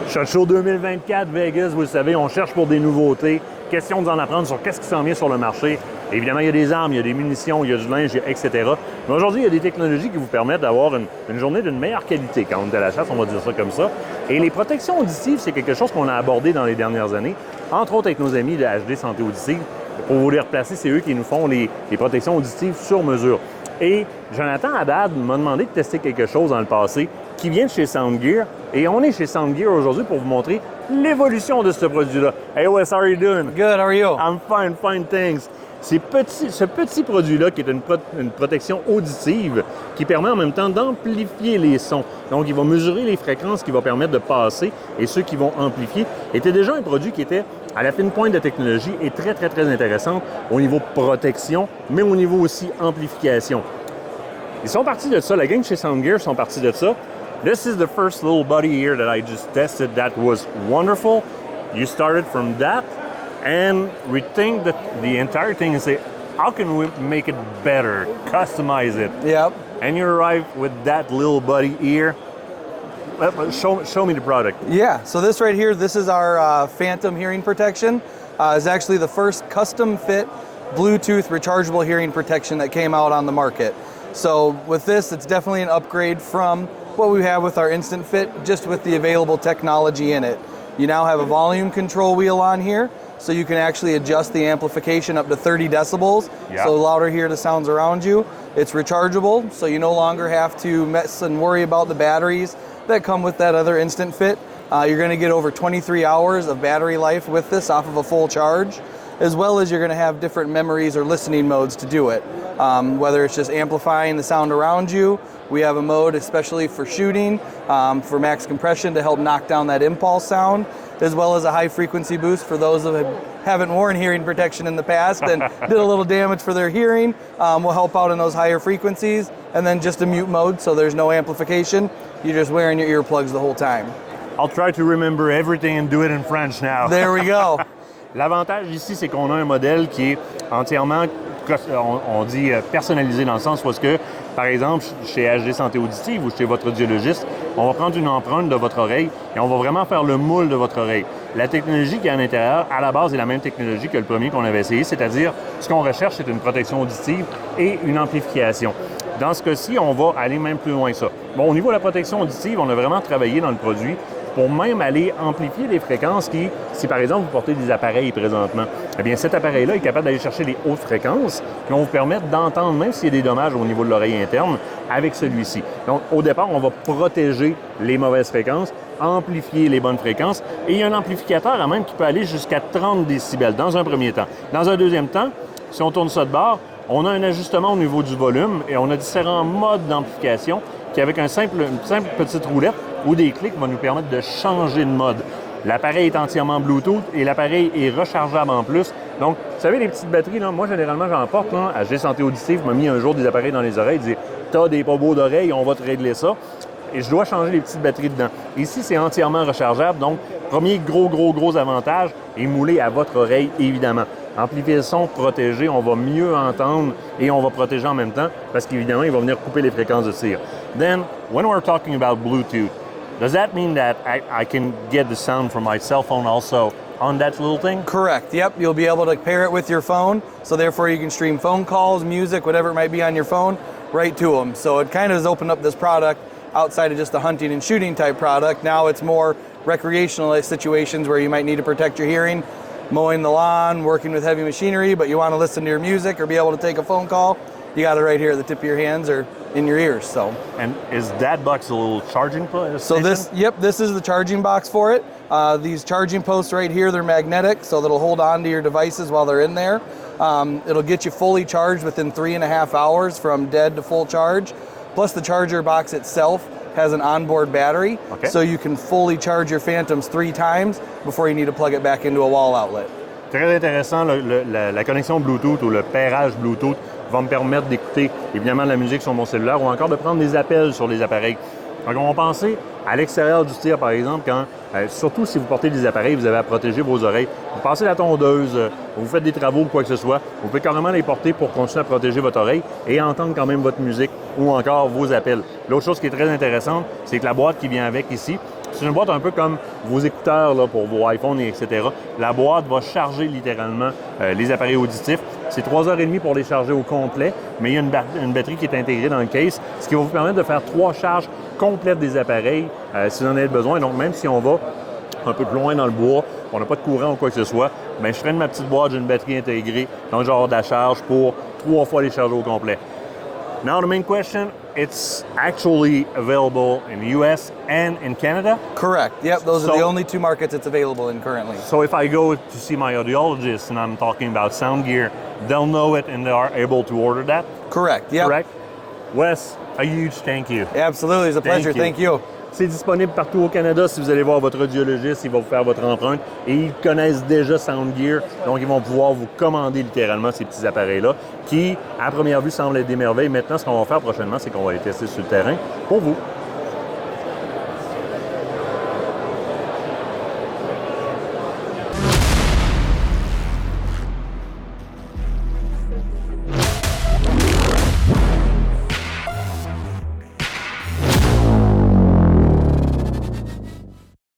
SHOT Show 2024 Vegas, vous le savez, on cherche pour des nouveautés. Question d'en apprendre sur qu'est-ce qui s'en vient sur le marché. Évidemment, il y a des armes, il y a des munitions, il y a du linge, etc. Mais aujourd'hui, il y a des technologies qui vous permettent d'avoir une journée d'une meilleure qualité. Quand on est à la chasse, on va dire ça comme ça. Et les protections auditives, c'est quelque chose qu'on a abordé dans les dernières années, entre autres avec nos amis de HD Santé Auditive. Pour vous les replacer, c'est eux qui nous font les protections auditives sur mesure. Et Jonathan Haddad m'a demandé de tester quelque chose dans le passé qui vient de chez Soundgear. Et on est chez Soundgear aujourd'hui pour vous montrer l'évolution de ce produit-là. Hey Wes, how are you doing? Good, how are you? I'm fine, fine, thanks. Ce petit produit-là, qui est une protection auditive, qui permet en même temps d'amplifier les sons. Donc, il va mesurer les fréquences qui vont permettre de passer et ceux qui vont amplifier, était déjà un produit qui était à la fine pointe de technologie et très, très, très intéressant au niveau protection, mais au niveau aussi amplification. Ils sont partis de ça, la gang chez Soundgear sont partis de ça. This is the first little buddy here that I just tested that was wonderful. You started from that. And we think that the entire thing is, how can we make it better, customize it? Yep. And you arrive with that little buddy here. Show me the product. Yeah, so this right here, this is our Phantom hearing protection. It's actually the first custom fit Bluetooth rechargeable hearing protection that came out on the market. So with this, it's definitely an upgrade from what we have with our Instant Fit, just with the available technology in it. You now have a volume control wheel on here, so you can actually adjust the amplification up to 30 decibels, so louder hear the sounds around you. It's rechargeable, so you no longer have to mess and worry about the batteries that come with that other Instant Fit. You're going to get over 23 hours of battery life with this off of a full charge, as well as you're going to have different memories or listening modes to do it. Whether it's just amplifying the sound around you, we have a mode especially for shooting, for max compression to help knock down that impulse sound, as well as a high frequency boost for those that haven't worn hearing protection in the past and did a little damage for their hearing. Will help out in those higher frequencies, and then just a mute mode, so there's no amplification. You're just wearing your earplugs the whole time. I'll try to remember everything and do it in French now. There we go. L'avantage ici, c'est qu'on a un modèle qui est entièrement, on dit personnalisé, dans le sens où est-ce que, par exemple, chez HD Santé Auditive ou chez votre audiologiste, on va prendre une empreinte de votre oreille et on va vraiment faire le moule de votre oreille. La technologie qui est à l'intérieur, à la base, est la même technologie que le premier qu'on avait essayé, c'est-à-dire ce qu'on recherche, c'est une protection auditive et une amplification. Dans ce cas-ci, on va aller même plus loin que ça. Bon, au niveau de la protection auditive, on a vraiment travaillé dans le produit pour même aller amplifier les fréquences qui, si par exemple vous portez des appareils présentement, eh bien cet appareil-là est capable d'aller chercher les hautes fréquences qui vont vous permettre d'entendre, même s'il y a des dommages au niveau de l'oreille interne, avec celui-ci. Donc au départ, on va protéger les mauvaises fréquences, amplifier les bonnes fréquences, et il y a un amplificateur même qui peut aller jusqu'à 30 décibels dans un premier temps. Dans un deuxième temps, si on tourne ça de bord, on a un ajustement au niveau du volume et on a différents modes d'amplification qui, avec une simple petite roulette ou des clics, va nous permettre de changer de mode. L'appareil est entièrement Bluetooth et l'appareil est rechargeable en plus. Donc, vous savez, les petites batteries, là, moi, généralement, j'en porte. HD Santé Auditive m'a mis un jour des appareils dans les oreilles. Il dit « T'as des pas beaux d'oreilles, on va te régler ça. » Et je dois changer les petites batteries dedans. Ici, c'est entièrement rechargeable. Donc, premier gros avantage est moulé à votre oreille, évidemment. Amplifier le son, protéger, on va mieux entendre et on va protéger en même temps parce qu'évidemment, il va venir couper les fréquences de tir. Then, when we're talking about Bluetooth, does that mean that I can get the sound from my cell phone also on that little thing? Correct. Yep. You'll be able to pair it with your phone, so therefore you can stream phone calls, music, whatever it might be on your phone, right to them. So it kind of has opened up this product outside of just a hunting and shooting type product. Now it's more recreational situations where you might need to protect your hearing, mowing the lawn, working with heavy machinery, but you want to listen to your music or be able to take a phone call. You got it right here at the tip of your hands or in your ears. So, and is that box a little charging station? So this is the charging box for it. These charging posts right here, they're magnetic, so that'll hold on to your devices while they're in there. It'll get you fully charged within 3.5 hours from dead to full charge. Plus the charger box itself has an onboard battery, so you can fully charge your Phantoms 3 times before you need to plug it back into a wall outlet. Très intéressant, la connexion Bluetooth ou le pairage Bluetooth va me permettre d'écouter évidemment de la musique sur mon cellulaire ou encore de prendre des appels sur les appareils. Donc, on va penser à l'extérieur du tir, par exemple, quand, surtout si vous portez des appareils, vous avez à protéger vos oreilles. Vous passez la tondeuse, vous faites des travaux ou quoi que ce soit, vous pouvez carrément les porter pour continuer à protéger votre oreille et entendre quand même votre musique ou encore vos appels. L'autre chose qui est très intéressante, c'est que la boîte qui vient avec ici C'est une boîte un peu comme vos écouteurs là, pour vos iPhones, etc. La boîte va charger littéralement les appareils auditifs. C'est 3h30 pour les charger au complet, mais il y a une batterie qui est intégrée dans le case, ce qui va vous permettre de faire 3 charges complètes des appareils si vous en avez besoin. Donc, même si on va un peu plus loin dans le bois, on n'a pas de courant ou quoi que ce soit, bien, je freine ma petite boîte, j'ai une batterie intégrée, donc j'ai de la charge pour 3 fois les charger au complet. Now, the main question, it's actually available in the US and in Canada? Correct. Yep, those are So- the only 2 markets it's available in currently. So if I go to see my audiologist and I'm talking about sound gear, they'll know it and they are able to order that, Correct. Yep. correct? Wes, a huge thank you. Absolutely. It's a pleasure. Thank you. C'est disponible partout au Canada. Si vous allez voir votre audiologiste, il va vous faire votre empreinte et ils connaissent déjà Sound Gear, donc ils vont pouvoir vous commander littéralement ces petits appareils-là qui, à première vue, semblent être des merveilles. Maintenant, ce qu'on va faire prochainement, c'est qu'on va les tester sur le terrain pour vous.